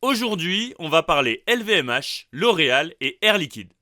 Aujourd'hui, on va parler LVMH, L'Oréal et Air Liquide.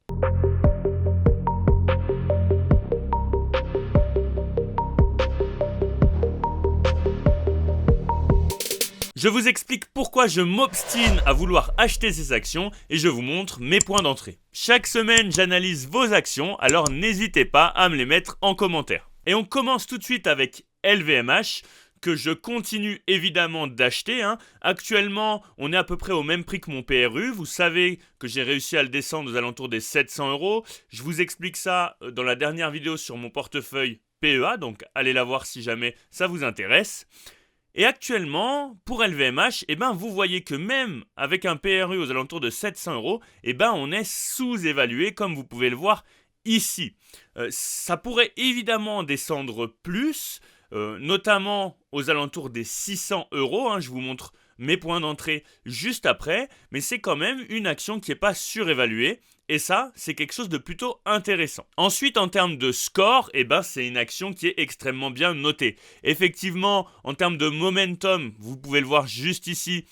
Je vous explique pourquoi je m'obstine à vouloir acheter ces actions et je vous montre mes points d'entrée. Chaque semaine, j'analyse vos actions, alors n'hésitez pas à me les mettre en commentaire. Et on commence tout de suite avec LVMH, que je continue évidemment d'acheter. Actuellement, on est à peu près au même prix que mon PRU. Vous savez que j'ai réussi à le descendre aux alentours des 700 €. Je vous explique ça dans la dernière vidéo sur mon portefeuille PEA, donc allez la voir si jamais ça vous intéresse. Et actuellement, pour LVMH, vous voyez que même avec un PRU aux alentours de 700 €, on est sous-évalué, comme vous pouvez le voir ici. Ça pourrait évidemment descendre plus, notamment aux alentours des 600 €. Je vous montre mes points d'entrée juste après, mais c'est quand même une action qui n'est pas surévaluée. Et ça, c'est quelque chose de plutôt intéressant. Ensuite, en termes de score, c'est une action qui est extrêmement bien notée. Effectivement, en termes de momentum, vous pouvez le voir juste ici,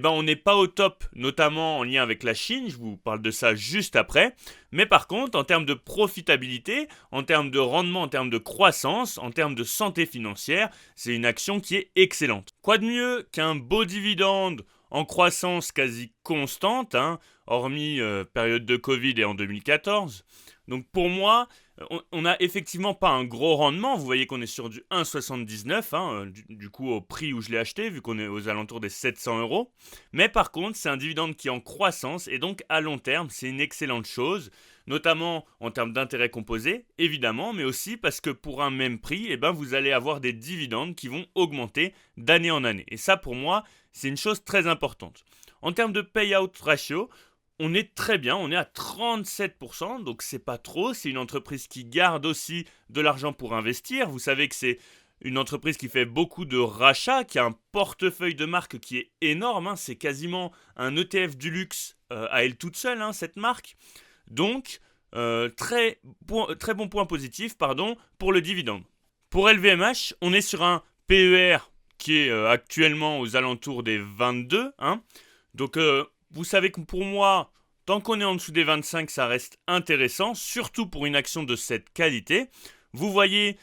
on n'est pas au top, notamment en lien avec la Chine, je vous parle de ça juste après. Mais par contre, en termes de profitabilité, en termes de rendement, en termes de croissance, en termes de santé financière, c'est une action qui est excellente. Quoi de mieux qu'un beau dividende en croissance quasi constante, hormis période de Covid et en 2014. Donc pour moi, on n'a effectivement pas un gros rendement. Vous voyez qu'on est sur du 1,79, du coup au prix où je l'ai acheté, vu qu'on est aux alentours des 700 €. Mais par contre, c'est un dividende qui est en croissance et donc à long terme, c'est une excellente chose, notamment en termes d'intérêt composé, évidemment, mais aussi parce que pour un même prix, vous allez avoir des dividendes qui vont augmenter d'année en année. Et ça, pour moi, c'est une chose très importante. En termes de payout ratio, on est très bien, on est à 37%, donc c'est pas trop. C'est une entreprise qui garde aussi de l'argent pour investir. Vous savez que c'est une entreprise qui fait beaucoup de rachats, qui a un portefeuille de marques qui est énorme. C'est quasiment un ETF du luxe à elle toute seule, cette marque. Donc, très bon point positif pour le dividende. Pour LVMH, on est sur un PER qui est actuellement aux alentours des 22. Donc, vous savez que pour moi, tant qu'on est en dessous des 25, ça reste intéressant, surtout pour une action de cette qualité. Vous voyez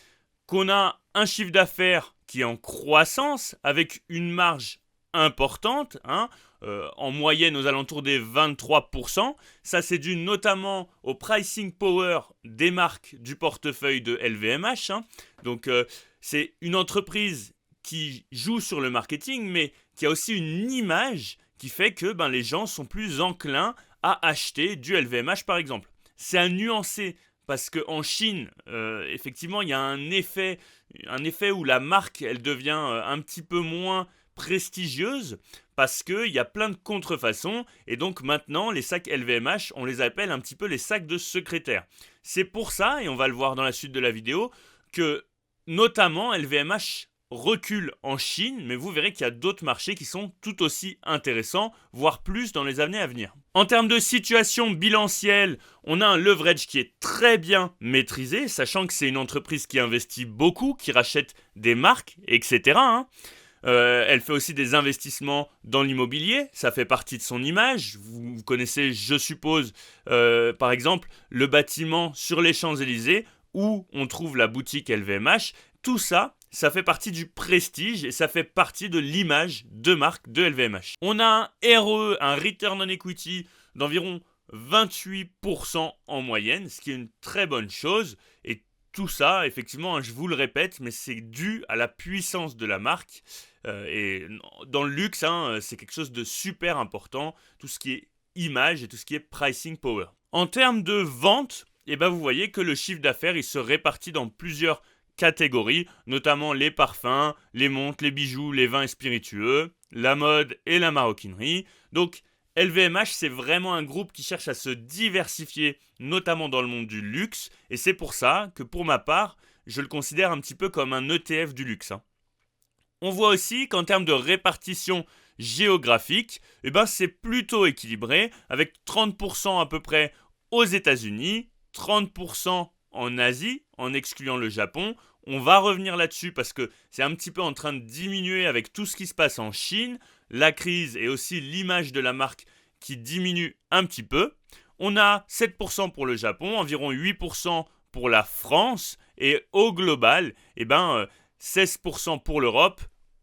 qu'on a un chiffre d'affaires qui est en croissance avec une marge importante, en moyenne aux alentours des 23%. Ça, c'est dû notamment au pricing power des marques du portefeuille de LVMH. Donc, c'est une entreprise qui joue sur le marketing, mais qui a aussi une image qui fait que les gens sont plus enclins à acheter du LVMH par exemple. C'est à nuancer parce qu'en Chine, effectivement, il y a un effet où la marque elle devient un petit peu moins prestigieuse parce qu'il y a plein de contrefaçons et donc maintenant les sacs LVMH, on les appelle un petit peu les sacs de secrétaire. C'est pour ça, et on va le voir dans la suite de la vidéo, que notamment LVMH recule en Chine, mais vous verrez qu'il y a d'autres marchés qui sont tout aussi intéressants, voire plus dans les années à venir. En termes de situation bilancielle, on a un leverage qui est très bien maîtrisé, sachant que c'est une entreprise qui investit beaucoup, qui rachète des marques, etc. Elle fait aussi des investissements dans l'immobilier, ça fait partie de son image. Vous connaissez, je suppose, par exemple, le bâtiment sur les Champs-Élysées où on trouve la boutique LVMH. Tout ça, ça fait partie du prestige et ça fait partie de l'image de marque de LVMH. On a un ROE, un Return on Equity d'environ 28% en moyenne, ce qui est une très bonne chose. Et tout ça, effectivement, je vous le répète, mais c'est dû à la puissance de la marque. Et dans le luxe, c'est quelque chose de super important, tout ce qui est image et tout ce qui est pricing power. En termes de vente, vous voyez que le chiffre d'affaires, il se répartit dans plusieurs catégories, notamment les parfums, les montres, les bijoux, les vins et spiritueux, la mode et la maroquinerie. Donc LVMH, c'est vraiment un groupe qui cherche à se diversifier, notamment dans le monde du luxe, et c'est pour ça que pour ma part, je le considère un petit peu comme un ETF du luxe. On voit aussi qu'en termes de répartition géographique, c'est plutôt équilibré, avec 30% à peu près aux États-Unis, 30% en Asie, en excluant le Japon. On va revenir là-dessus parce que c'est un petit peu en train de diminuer avec tout ce qui se passe en Chine. la crise et aussi l'image de la marque qui diminue un petit peu. On a 7% pour le Japon, environ 8% pour la France et au global, 16% pour l'Europe,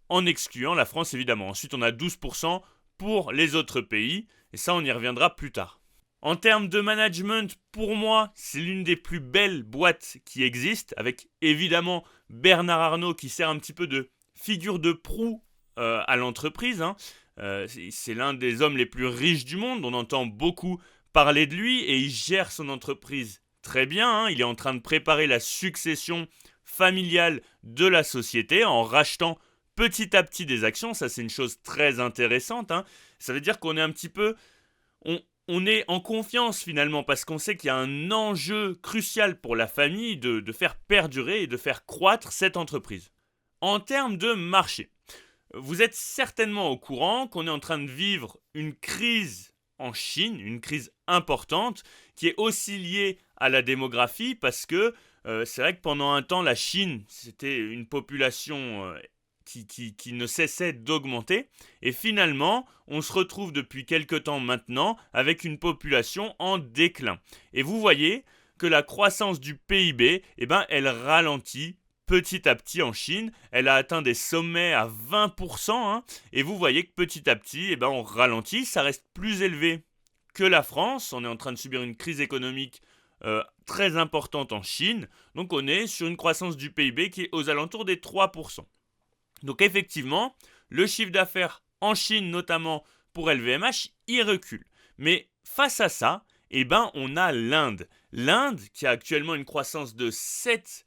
en excluant la France évidemment. Ensuite, on a 12% pour les autres pays et ça, on y reviendra plus tard. En termes de management, pour moi, c'est l'une des plus belles boîtes qui existent, avec évidemment Bernard Arnault qui sert un petit peu de figure de proue à l'entreprise. C'est l'un des hommes les plus riches du monde, on entend beaucoup parler de lui et il gère son entreprise très bien. Il est en train de préparer la succession familiale de la société en rachetant petit à petit des actions. Ça, c'est une chose très intéressante. Ça veut dire qu'on est un petit peu... On est en confiance finalement parce qu'on sait qu'il y a un enjeu crucial pour la famille de faire perdurer et de faire croître cette entreprise. En termes de marché, vous êtes certainement au courant qu'on est en train de vivre une crise en Chine, une crise importante qui est aussi liée à la démographie parce que c'est vrai que pendant un temps la Chine c'était une population qui ne cessait d'augmenter et finalement on se retrouve depuis quelque temps maintenant avec une population en déclin. Et vous voyez que la croissance du PIB, elle ralentit petit à petit en Chine. Elle a atteint des sommets à 20%, et vous voyez que petit à petit, on ralentit. Ça reste plus élevé que la France. On est en train de subir une crise économique très importante en Chine. Donc on est sur une croissance du PIB qui est aux alentours des 3%. Donc effectivement, le chiffre d'affaires en Chine, notamment pour LVMH, il recule. Mais face à ça, on a l'Inde. L'Inde qui a actuellement une croissance de 7%.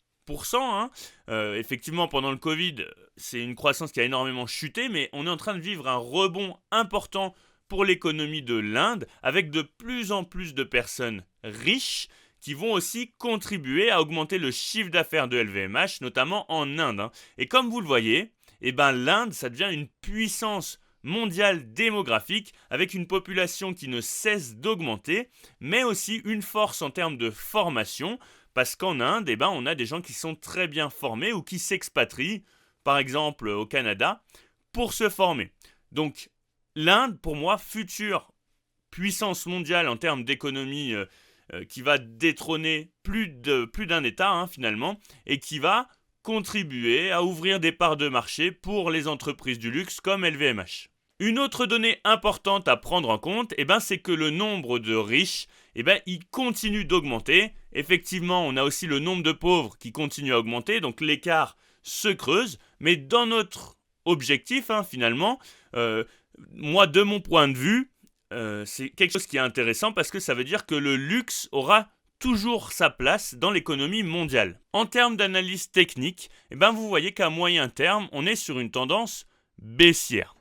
Effectivement, pendant le Covid, c'est une croissance qui a énormément chuté, mais on est en train de vivre un rebond important pour l'économie de l'Inde, avec de plus en plus de personnes riches qui vont aussi contribuer à augmenter le chiffre d'affaires de LVMH, notamment en Inde. Et comme vous le voyez, l'Inde, ça devient une puissance mondiale démographique avec une population qui ne cesse d'augmenter, mais aussi une force en termes de formation, parce qu'en Inde, on a des gens qui sont très bien formés ou qui s'expatrient, par exemple au Canada, pour se former. Donc l'Inde, pour moi, future puissance mondiale en termes d'économie qui va détrôner plus d'un État finalement, et qui va contribuer à ouvrir des parts de marché pour les entreprises du luxe comme LVMH. Une autre donnée importante à prendre en compte, c'est que le nombre de riches, il continue d'augmenter. Effectivement, on a aussi le nombre de pauvres qui continue à augmenter, donc l'écart se creuse. Mais dans notre objectif, finalement, moi, de mon point de vue, c'est quelque chose qui est intéressant parce que ça veut dire que le luxe aura toujours sa place dans l'économie mondiale. En termes d'analyse technique, vous voyez qu'à moyen terme, on est sur une tendance baissière.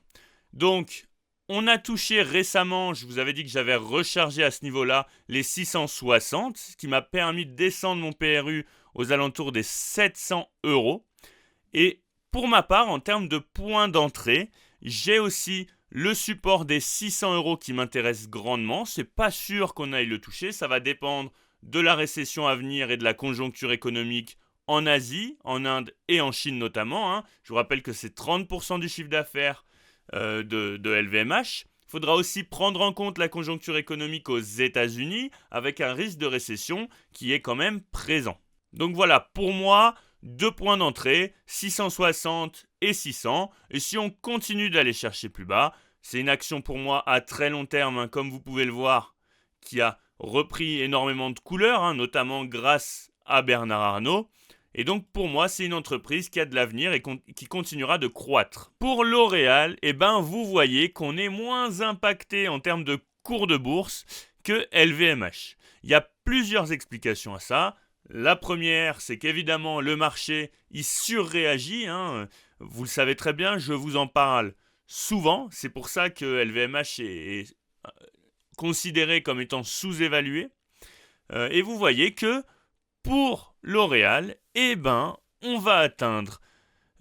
Donc, on a touché récemment, je vous avais dit que j'avais rechargé à ce niveau-là les 660, ce qui m'a permis de descendre mon PRU aux alentours des 700 €. Et pour ma part, en termes de points d'entrée, j'ai aussi le support des 600 € qui m'intéresse grandement. C'est pas sûr qu'on aille le toucher, ça va dépendre de la récession à venir et de la conjoncture économique en Asie, en Inde et en Chine notamment. Je vous rappelle que c'est 30% du chiffre d'affaires de LVMH. Il faudra aussi prendre en compte la conjoncture économique aux États-Unis avec un risque de récession qui est quand même présent. Donc voilà, pour moi, 2 points d'entrée, 660 et 600. Et si on continue d'aller chercher plus bas, c'est une action pour moi à très long terme, comme vous pouvez le voir, qui a repris énormément de couleurs, notamment grâce à Bernard Arnault. Et donc pour moi, c'est une entreprise qui a de l'avenir et qui continuera de croître. Pour L'Oréal, vous voyez qu'on est moins impacté en termes de cours de bourse que LVMH. Il y a plusieurs explications à ça. La première, c'est qu'évidemment, le marché, il surréagit. Vous le savez très bien, je vous en parle souvent. C'est pour ça que LVMH est considéré comme étant sous-évalué. Et vous voyez que pour L'Oréal, on va atteindre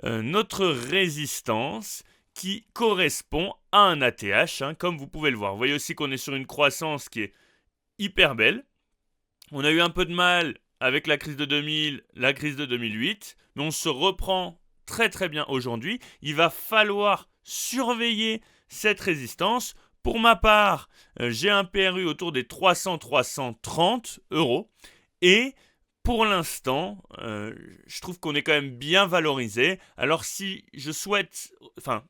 notre résistance qui correspond à un ATH, comme vous pouvez le voir. Vous voyez aussi qu'on est sur une croissance qui est hyper belle. On a eu un peu de mal avec la crise de 2000, la crise de 2008, mais on se reprend très très bien aujourd'hui. Il va falloir surveiller cette résistance. Pour ma part, j'ai un PRU autour des 300-330 euros et pour l'instant, je trouve qu'on est quand même bien valorisé. Alors si je souhaite,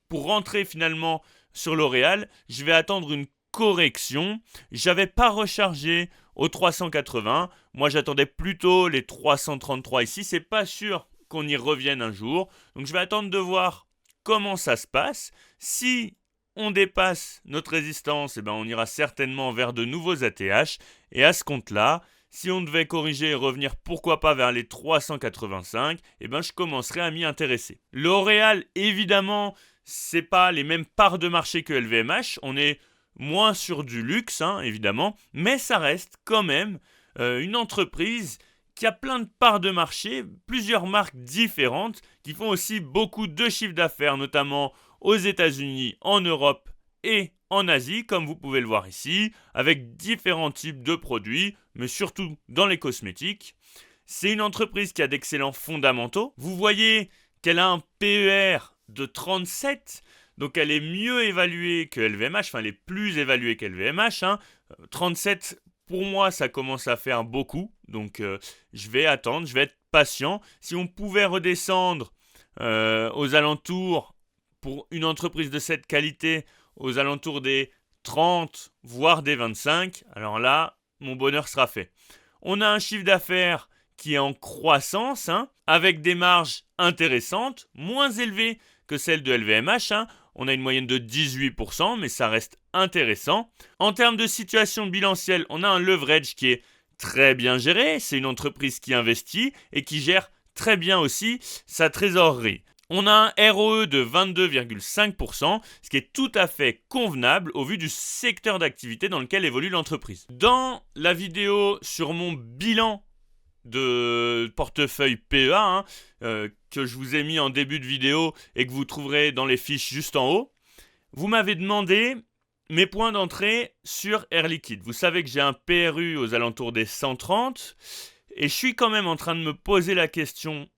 pour rentrer finalement sur L'Oréal, je vais attendre une correction. J'avais pas rechargé aux 380. Moi, j'attendais plutôt les 333 ici. C'est pas sûr qu'on y revienne un jour. Donc je vais attendre de voir comment ça se passe. Si on dépasse notre résistance, on ira certainement vers de nouveaux ATH. Et à ce compte-là, si on devait corriger et revenir pourquoi pas vers les 385, je commencerai à m'y intéresser. L'Oréal, évidemment, c'est pas les mêmes parts de marché que LVMH. On est moins sur du luxe, évidemment, mais ça reste quand même une entreprise qui a plein de parts de marché, plusieurs marques différentes qui font aussi beaucoup de chiffres d'affaires, notamment aux États-Unis, en Europe et en Asie, comme vous pouvez le voir ici, avec différents types de produits, mais surtout dans les cosmétiques. C'est une entreprise qui a d'excellents fondamentaux. Vous voyez qu'elle a un PER de 37, donc elle est mieux évaluée que LVMH, elle est plus évaluée qu'LVMH. 37, pour moi, ça commence à faire beaucoup, donc je vais attendre, je vais être patient. Si on pouvait redescendre aux alentours, pour une entreprise de cette qualité, aux alentours des 30, voire des 25, alors là, mon bonheur sera fait. On a un chiffre d'affaires qui est en croissance, avec des marges intéressantes, moins élevées que celles de LVMH. On a une moyenne de 18%, mais ça reste intéressant. En termes de situation bilancielle, on a un leverage qui est très bien géré. C'est une entreprise qui investit et qui gère très bien aussi sa trésorerie. On a un ROE de 22,5%, ce qui est tout à fait convenable au vu du secteur d'activité dans lequel évolue l'entreprise. Dans la vidéo sur mon bilan de portefeuille PEA, que je vous ai mis en début de vidéo et que vous trouverez dans les fiches juste en haut, vous m'avez demandé mes points d'entrée sur Air Liquide. Vous savez que j'ai un PRU aux alentours des 130 et je suis quand même en train de me poser la question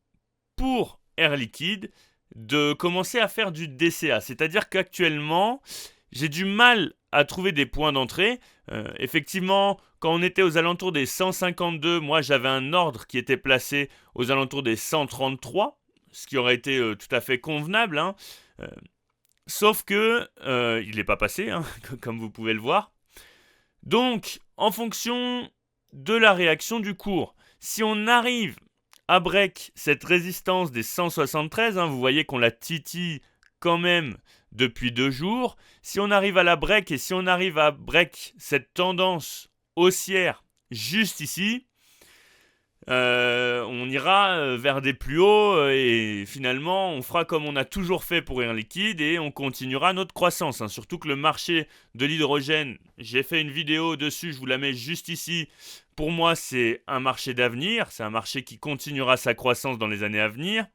pour Air Liquide de commencer à faire du DCA. C'est-à-dire qu'actuellement, j'ai du mal à trouver des points d'entrée. Effectivement, quand on était aux alentours des 152, moi j'avais un ordre qui était placé aux alentours des 133, ce qui aurait été tout à fait convenable. Sauf que il n'est pas passé, comme vous pouvez le voir. Donc, en fonction de la réaction du cours, si on arrive à break cette résistance des 173, vous voyez qu'on la titille quand même depuis 2 jours. Si on arrive à la break et si on arrive à break cette tendance haussière juste ici, on ira vers des plus hauts et finalement on fera comme on a toujours fait pour Air Liquide et on continuera notre croissance. Surtout que le marché de l'hydrogène, j'ai fait une vidéo dessus, je vous la mets juste ici. Pour moi, c'est un marché d'avenir, c'est un marché qui continuera sa croissance dans les années à venir.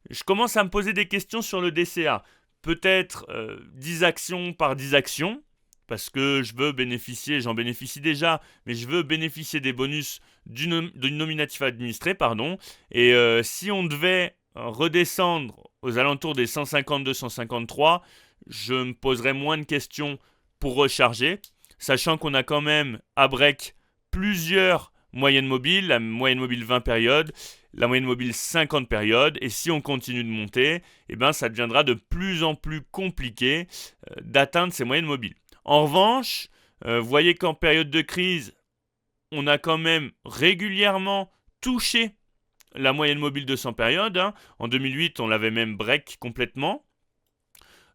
Je commence à me poser des questions sur le DCA. Peut-être 10 actions par 10 actions, parce que je veux bénéficier, j'en bénéficie déjà, mais je veux bénéficier des bonus du nominatif administré, Et si on devait redescendre aux alentours des 152-153, je me poserais moins de questions pour recharger, sachant qu'on a quand même à break plusieurs moyennes mobiles, la moyenne mobile 20 périodes, la moyenne mobile 50 périodes, et si on continue de monter, ça deviendra de plus en plus compliqué d'atteindre ces moyennes mobiles. En revanche, vous voyez qu'en période de crise, on a quand même régulièrement touché la moyenne mobile de 100 périodes. En 2008, on l'avait même break complètement.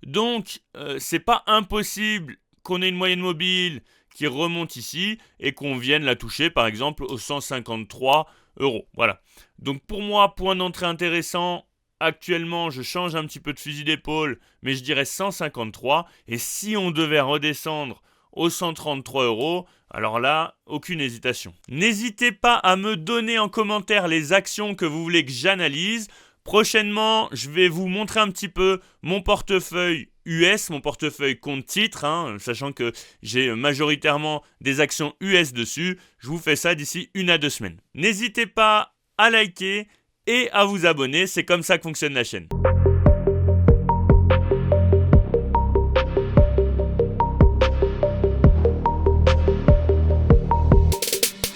Donc, c'est pas impossible qu'on ait une moyenne mobile qui remonte ici et qu'on vienne la toucher, par exemple, aux 153 euros. Voilà. Donc, pour moi, point d'entrée intéressant. Actuellement, je change un petit peu de fusil d'épaule, mais je dirais 153. Et si on devait redescendre aux 133 euros, alors là, aucune hésitation. N'hésitez pas à me donner en commentaire les actions que vous voulez que j'analyse. Prochainement, je vais vous montrer un petit peu mon portefeuille US, mon portefeuille compte titre, sachant que j'ai majoritairement des actions US dessus. Je vous fais ça d'ici 1 à 2 semaines. N'hésitez pas à liker et à vous abonner, c'est comme ça que fonctionne la chaîne.